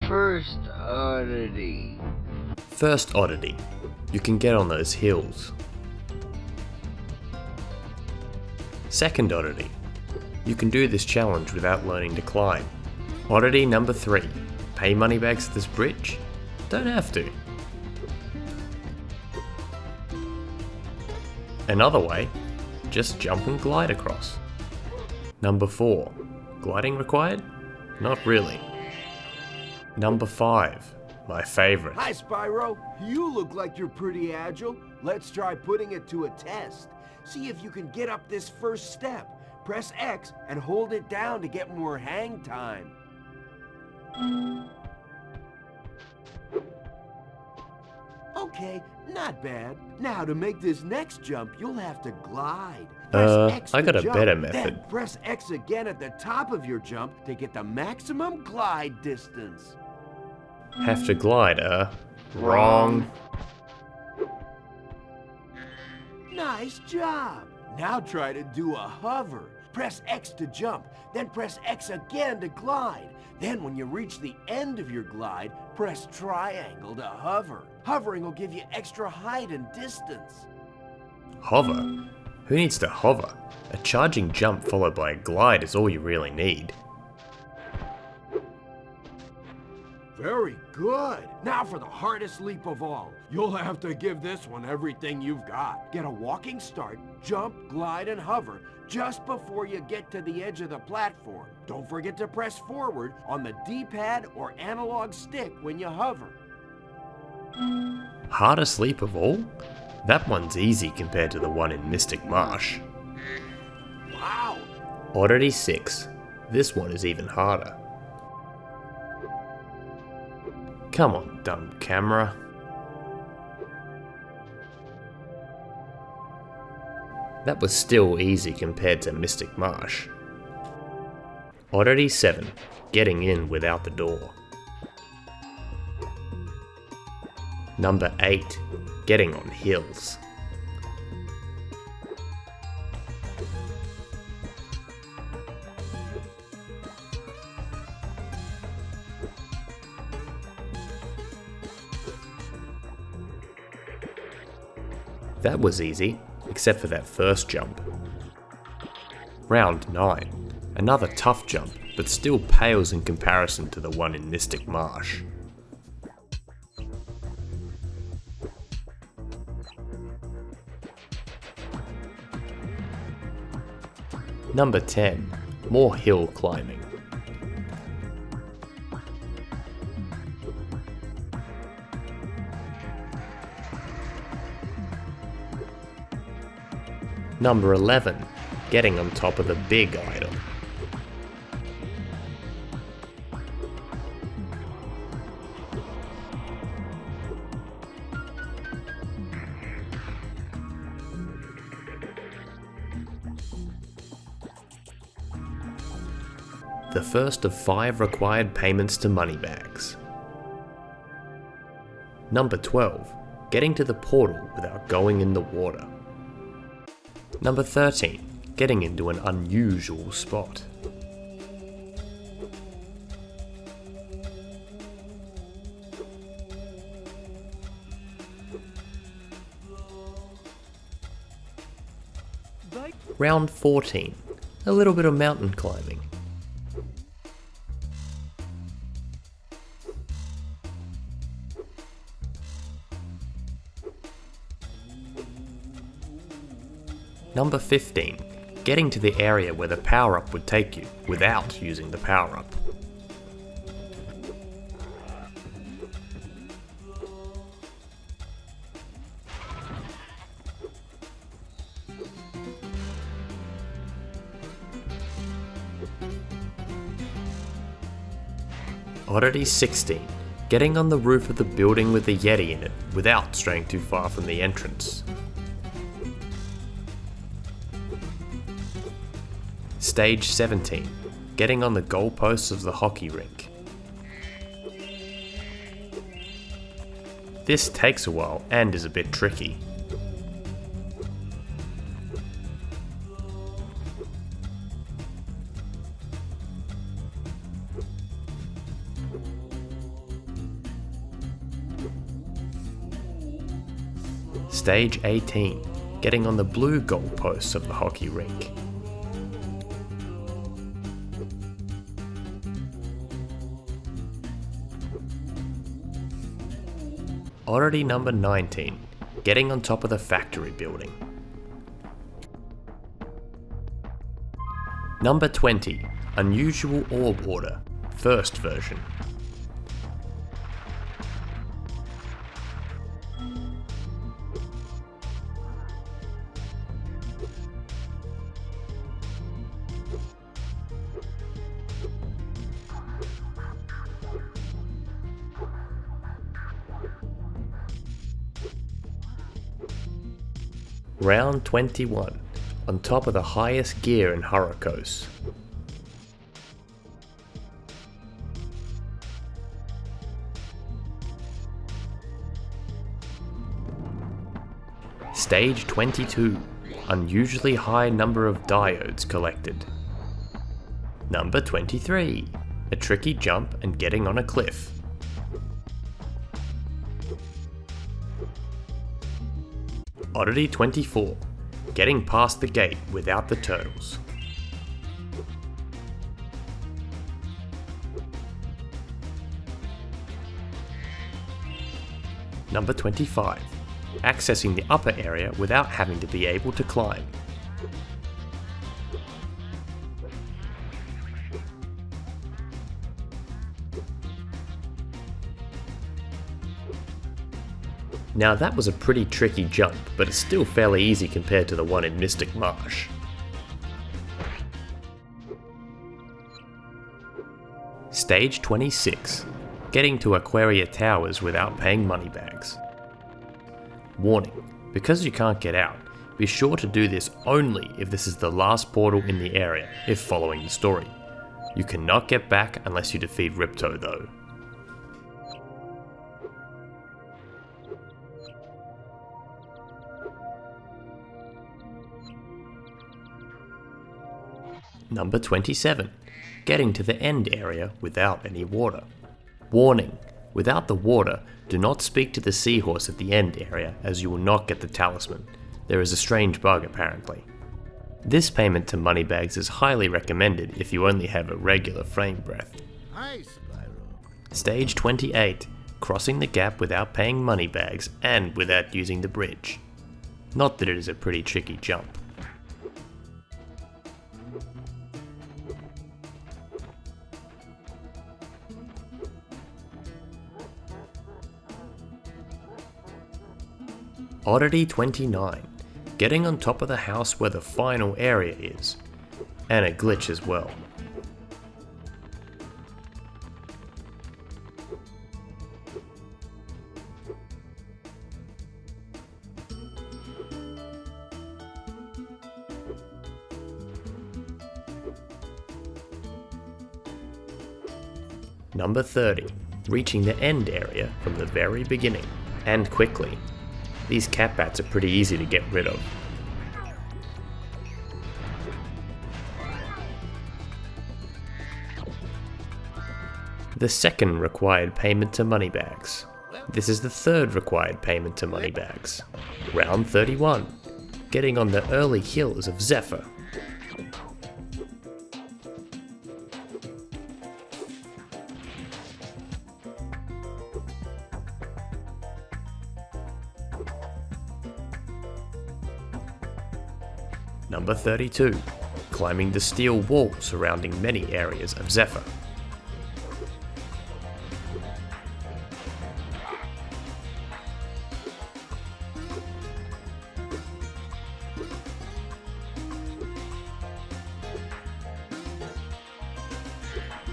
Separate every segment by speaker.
Speaker 1: First oddity.
Speaker 2: First oddity. You can get on those hills. Second oddity. You can do this challenge without learning to climb. Oddity number 3. Pay moneybags to this bridge? Don't have to. Another way, just jump and glide across. Number 4. Gliding required? Not really. Number 5. My favourite.
Speaker 3: Hi Spyro, you look like you're pretty agile. Let's try putting it to a test. See if you can get up this first step. Press X and hold it down to get more hang time. Okay, not bad. Now to make this next jump, you'll have to glide. Press X
Speaker 2: I
Speaker 3: to
Speaker 2: got a
Speaker 3: jump,
Speaker 2: better method.
Speaker 3: Then press X again at the top of your jump to get the maximum glide distance.
Speaker 2: Have to glide, Wrong.
Speaker 3: Nice job. Now try to do a hover. Press X to jump, then press X again to glide. Then when you reach the end of your glide, press triangle to hover. Hovering will give you extra height and distance.
Speaker 2: Hover? Who needs to hover? A charging jump followed by a glide is all you really need.
Speaker 3: Very good. Now for the hardest leap of all. You'll have to give this one everything you've got. Get a walking start, jump, glide, and hover just before you get to the edge of the platform. Don't forget to press forward on the D-pad or analog stick when you hover.
Speaker 2: Hardest leap of all? That one's easy compared to the one in Mystic Marsh.
Speaker 3: Wow!
Speaker 2: Oddity 6. This one is even harder. Come on, dumb camera. That was still easy compared to Mystic Marsh. Oddity 7. Getting in without the door. Number 8. Getting on hills. That was easy, except for that first jump. Round 9. Another tough jump, but still pales in comparison to the one in Mystic Marsh. Number 10. More hill climbing. Number 11. Getting on top of the big idol. The first of 5 required payments to moneybags. Number 12. Getting to the portal without going in the water. Number 13. Getting into an unusual spot. Round 14. A little bit of mountain climbing. Number 15. Getting to the area where the power-up would take you, without using the power-up. Oddity 16. Getting on the roof of the building with the Yeti in it, without straying too far from the entrance. Stage 17. Getting on the goalposts of the hockey rink. This takes a while and is a bit tricky. Stage 18, getting on the blue goalposts of the hockey rink. Oddity number 19, getting on top of the factory building. Number 20, unusual orb order, first version. Round 21, on top of the highest gear in Hurricos. Stage 22, unusually high number of diodes collected. Number 23, a tricky jump and getting on a cliff. Oddity 24, getting past the gate without the turtles. Number 25, accessing the upper area without having to be able to climb. Now that was a pretty tricky jump, but it's still fairly easy compared to the one in Mystic Marsh. Stage 26, getting to Aquaria Towers without paying money bags. Warning, because you can't get out, be sure to do this only if this is the last portal in the area, if following the story. You cannot get back unless you defeat Ripto though. Number 27, getting to the end area without any water. Warning, without the water, do not speak to the seahorse at the end area as you will not get the talisman. There is a strange bug apparently. This payment to moneybags is highly recommended if you only have a regular frame breath.
Speaker 4: Hi, Spyro.
Speaker 2: Stage 28, crossing the gap without paying moneybags and without using the bridge. Not that it is a pretty tricky jump. Oddity 29, getting on top of the house where the final area is, and a glitch as well. Number 30, reaching the end area from the very beginning, and quickly. These cat bats are pretty easy to get rid of. The second required payment to moneybags. This is the third required payment to moneybags. Round 31, getting on the early hills of Zephyr. Number 32, climbing the steel wall surrounding many areas of Zephyr.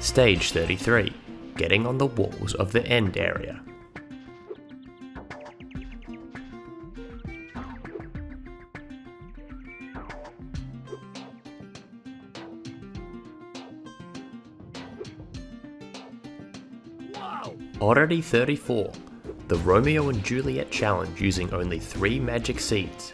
Speaker 2: Stage 33, getting on the walls of the end area. Oddity 34, the Romeo and Juliet challenge using only 3 magic seeds.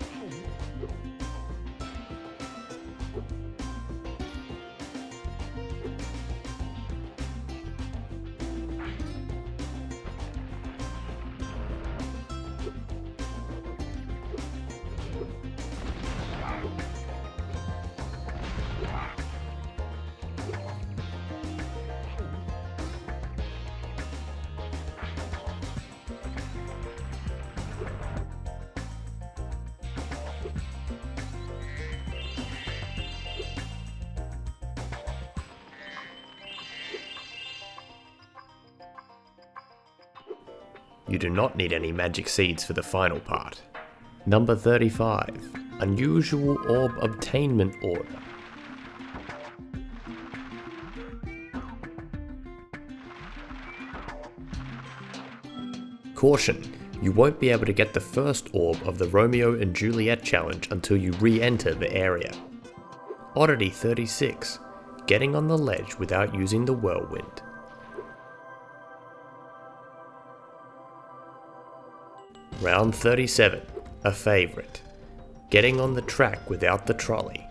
Speaker 2: You do not need any magic seeds for the final part. Number 35. Unusual Orb Obtainment Order. Caution, you won't be able to get the first orb of the Romeo and Juliet challenge until you re-enter the area. Oddity 36, getting on the ledge without using the whirlwind. Round 37, a favourite, getting on the track without the trolley.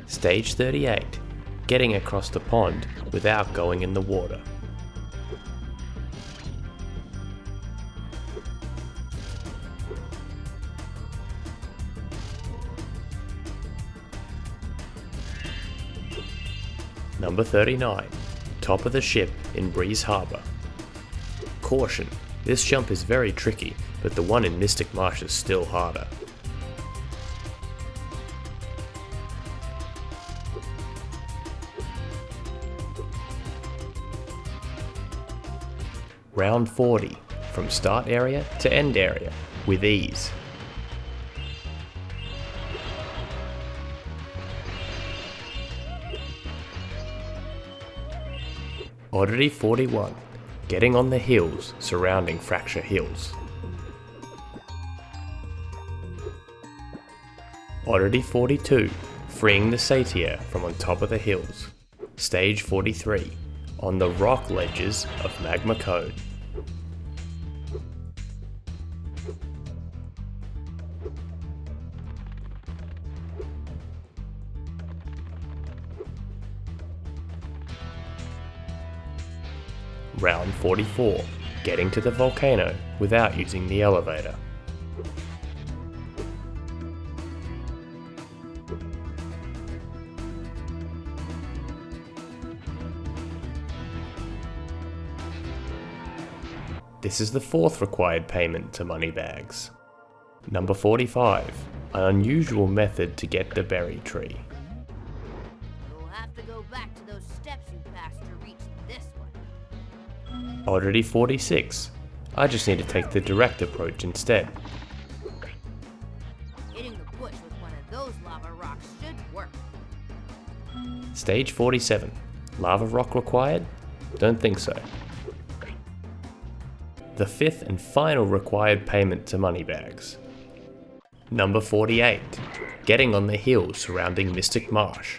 Speaker 2: Stage 38, getting across the pond without going in the water. Number 39, top of the ship in Breeze Harbour. Caution, this jump is very tricky, but the one in Mystic Marsh is still harder. Round 40, from start area to end area, with ease. Oddity 41, getting on the hills surrounding Fracture Hills. Oddity 42, freeing the Satyr from on top of the hills. Stage 43, on the rock ledges of Magma Cone. Round 44, getting to the volcano without using the elevator. This is the fourth required payment to Moneybags. Number 45, an unusual method to get the berry tree.
Speaker 5: You'll have to go back to those steps you passed to reach this one.
Speaker 2: Oddity 46, I just need to take the direct approach instead.
Speaker 5: Hitting the bush with one of those lava rocks should work.
Speaker 2: Stage 47, lava rock required? Don't think so. The fifth and final required payment to Moneybags. Number 48, getting on the hill surrounding Mystic Marsh.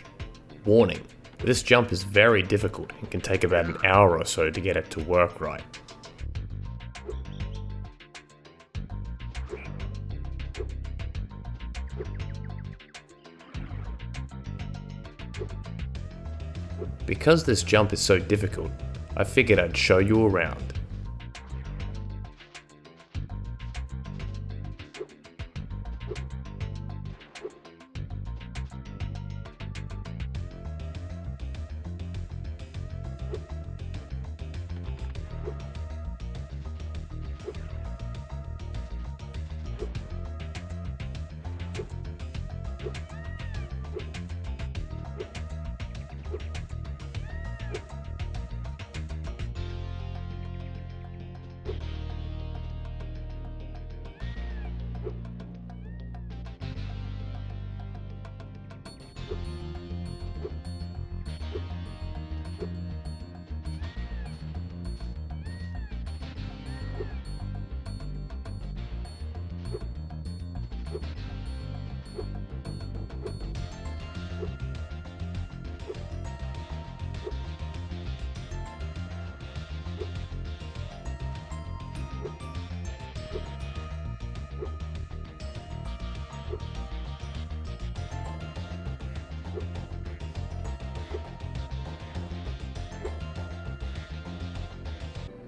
Speaker 2: Warning, this jump is very difficult and can take about an hour or so to get it to work right. Because this jump is so difficult, I figured I'd show you around.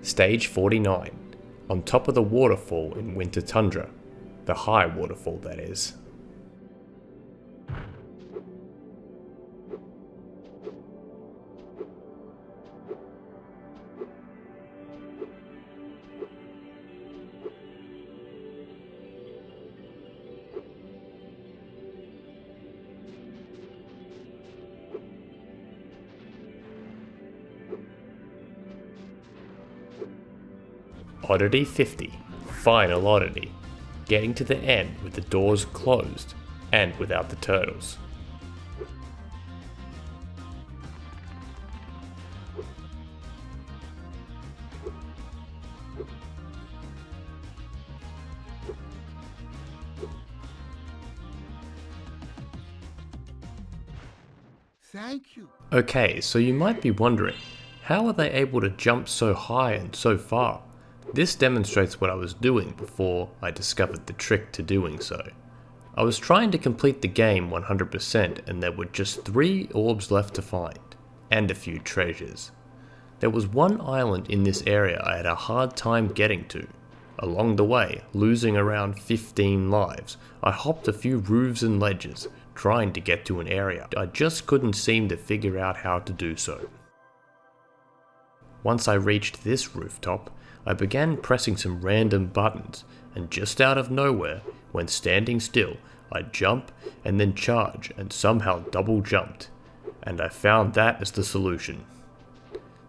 Speaker 2: Stage 49, on top of the waterfall in Winter Tundra. The high waterfall, that is. Oddity 50, Final Oddity, getting to the end with the doors closed and without the turtles.
Speaker 4: Thank you.
Speaker 2: Okay, so you might be wondering, how are they able to jump so high and so far? This demonstrates what I was doing before I discovered the trick to doing so. I was trying to complete the game 100% and there were just 3 orbs left to find, and a few treasures. There was one island in this area I had a hard time getting to. Along the way, losing around 15 lives, I hopped a few roofs and ledges, trying to get to an area. I just couldn't seem to figure out how to do so. Once I reached this rooftop, I began pressing some random buttons, and just out of nowhere, when standing still, I'd jump and then charge and somehow double jumped, and I found that as the solution.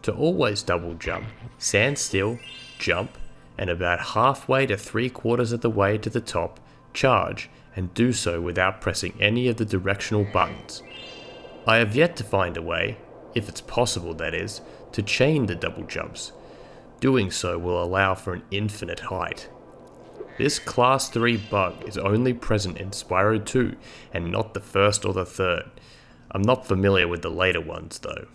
Speaker 2: To always double jump, stand still, jump, and about halfway to 3/4 of the way to the top, charge, and do so without pressing any of the directional buttons. I have yet to find a way, if it's possible that is, to chain the double jumps. Doing so will allow for an infinite height. This class 3 bug is only present in Spyro 2 and not the first or the third. I'm not familiar with the later ones though.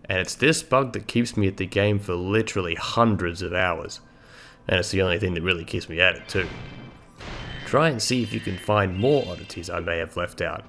Speaker 2: And it's this bug that keeps me at the game for literally hundreds of hours. And it's the only thing that really keeps me at it too. Try and see if you can find more oddities I may have left out.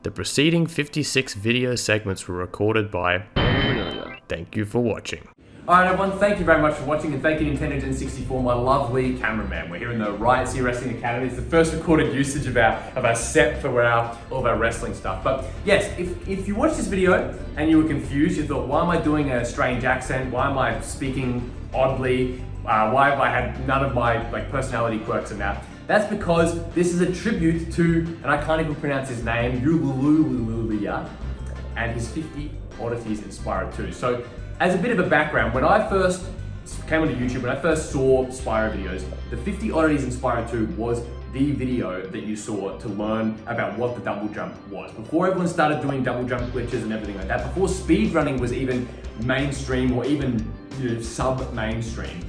Speaker 2: The preceding 56 video segments were recorded by Ulillillia. Thank you for watching.
Speaker 6: Alright everyone, thank you very much for watching, and thank you Nintendo Gen 64, my lovely cameraman. We're here in the Riot Sea Wrestling Academy. It's the first recorded usage of our set for all of our wrestling stuff. But yes, if you watched this video and you were confused, you thought, why am I doing a strange accent? Why am I speaking oddly? Why have I had none of my personality quirks in that? That's because this is a tribute to, and I can't even pronounce his name, Ulillillia, and his 50 oddities in Spyro 2. So, as a bit of a background, when I first came onto YouTube, when I first saw Spyro videos, the 50 oddities in Spyro 2 was the video that you saw to learn about what the double jump was. Before everyone started doing double jump glitches and everything like that, before speedrunning was even mainstream or even sub-mainstream,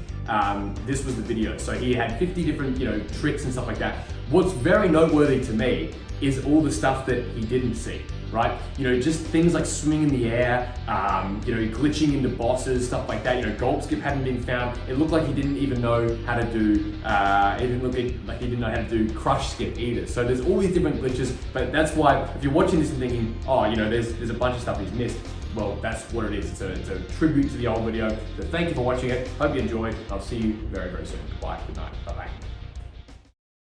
Speaker 6: this was the video. So he had 50 different tricks and stuff like that. What's very noteworthy to me is all the stuff that he didn't see, right? Just things like swimming in the air, glitching into bosses, stuff like that. Gulp skip hadn't been found. It looked like he didn't even know how to do, it didn't look like he didn't know how to do crush skip either. So there's all these different glitches, but that's why if you're watching this and thinking, oh, there's a bunch of stuff he's missed, well, that's what it is. It's a tribute to the old video. So thank you for watching it. Hope you enjoyed. I'll see you very, very soon. Bye. Good night. Bye-bye.